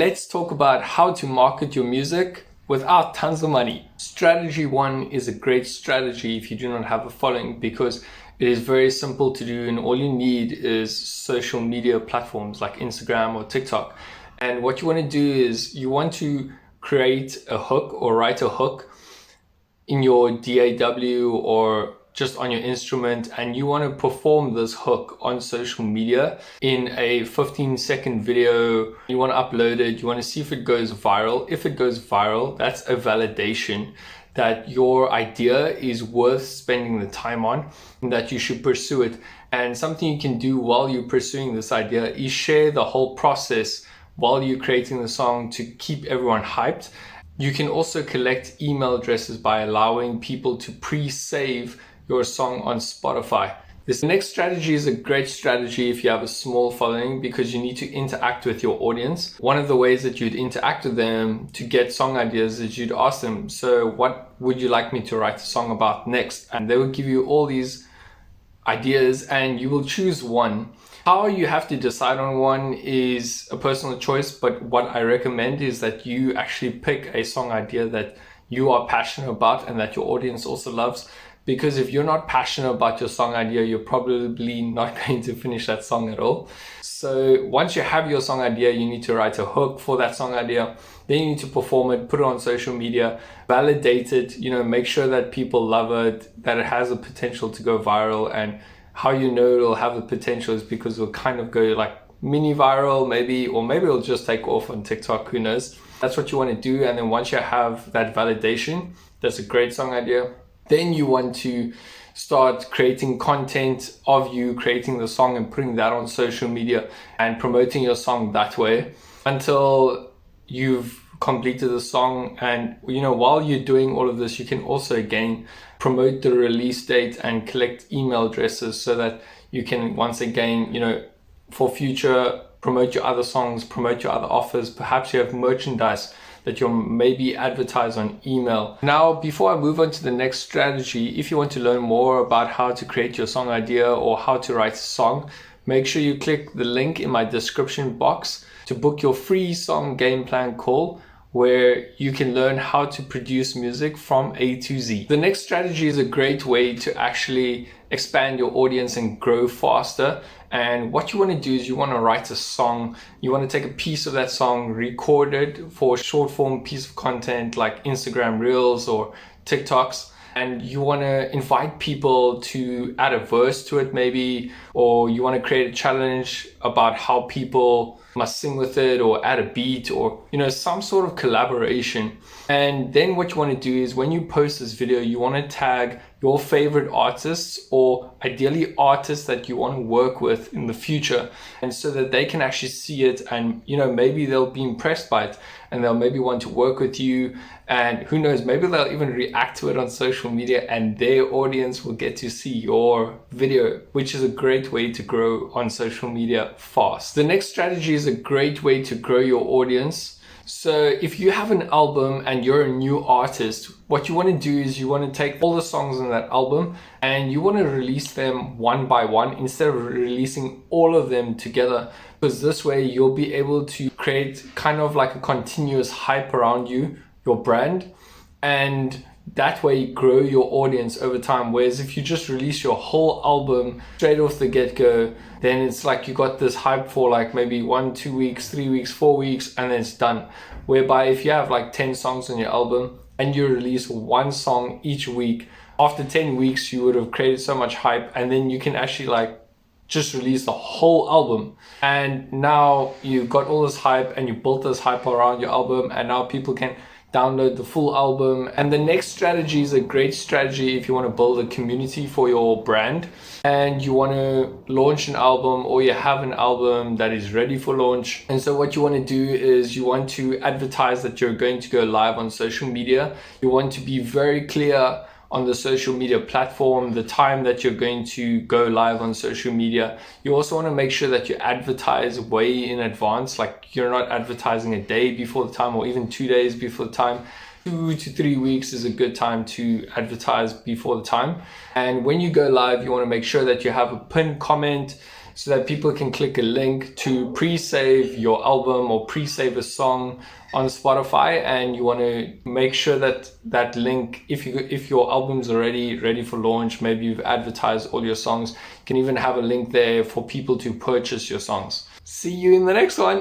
Let's talk about how to market your music without tons of money. Strategy one is a great strategy if you do not have a following, because it is very simple to do and all you need is social media platforms like Instagram or TikTok. And what you want to do is you want to create a hook or write a hook in your DAW or just on your instrument, and you want to perform this hook on social media in a 15-second video. You want to upload it, you want to see if it goes viral. If it goes viral, that's a validation that your idea is worth spending the time on and that you should pursue it. And something you can do while you're pursuing this idea is share the whole process while you're creating the song to keep everyone hyped. You can also collect email addresses by allowing people to pre-save your song on Spotify. This next strategy is a great strategy if you have a small following, because you need to interact with your audience. One of the ways that you'd interact with them to get song ideas is you'd ask them, so what would you like me to write a song about next? And they will give you all these ideas and you will choose one. How you have to decide on one is a personal choice, but what I recommend is that you actually pick a song idea that you are passionate about and that your audience also loves. Because if you're not passionate about your song idea, you're probably not going to finish that song at all. So once you have your song idea, you need to write a hook for that song idea. Then you need to perform it, put it on social media, validate it, make sure that people love it, that it has the potential to go viral. And how you know it'll have the potential is because it'll kind of go like mini viral maybe, or maybe it'll just take off on TikTok, who knows. That's what you want to do. And then once you have that validation, that's a great song idea. Then you want to start creating content of you creating the song and putting that on social media and promoting your song that way until you've completed the song. And while you're doing all of this, you can also again promote the release date and collect email addresses so that you can once again, for future, promote your other songs, promote your other offers. Perhaps you have merchandise that you'll maybe advertise on email. Now, before I move on to the next strategy, if you want to learn more about how to create your song idea or how to write a song, make sure you click the link in my description box to book your free song game plan call, where you can learn how to produce music from A to Z. The next strategy is a great way to actually expand your audience and grow faster. And what you want to do is you want to write a song. You want to take a piece of that song, record it for a short form piece of content like Instagram Reels or TikToks. And you want to invite people to add a verse to it maybe, or you want to create a challenge about how people must sing with it or add a beat or, some sort of collaboration. And then what you want to do is when you post this video, you want to tag your favorite artists or ideally artists that you want to work with in the future. And so that they can actually see it and, maybe they'll be impressed by it and they'll maybe want to work with you. And who knows, maybe they'll even react to it on social media and their audience will get to see your video, which is a great way to grow on social media fast. The next strategy is a great way to grow your audience. So if you have an album and you're a new artist, what you want to do is you want to take all the songs on that album and you want to release them one by one instead of releasing all of them together. Because this way you'll be able to create kind of like a continuous hype around you, your brand, and that way grow your audience over time. Whereas if you just release your whole album straight off the get-go, then it's like you got this hype for like maybe 1, 2 weeks, 3 weeks, 4 weeks, and then it's done. Whereby if you have like 10 songs on your album and you release one song each week, after 10 weeks you would have created so much hype, and then you can actually like just release the whole album. And now you've got all this hype and you built this hype around your album, and now people can download the full album. And the next strategy is a great strategy if you want to build a community for your brand and you want to launch an album, or you have an album that is ready for launch. And so what you want to do is you want to advertise that you're going to go live on social media. You want to be very clear on the social media platform, the time that you're going to go live on social media. You also want to make sure that you advertise way in advance, like you're not advertising a day before the time or even 2 days before the time. 2 to 3 weeks is a good time to advertise before the time. And when you go live, you want to make sure that you have a pinned comment so that people can click a link to pre-save your album or pre-save a song on Spotify, and you want to make sure that that link, if your album's already ready for launch, maybe you've advertised all your songs, you can even have a link there for people to purchase your songs. See you in the next one.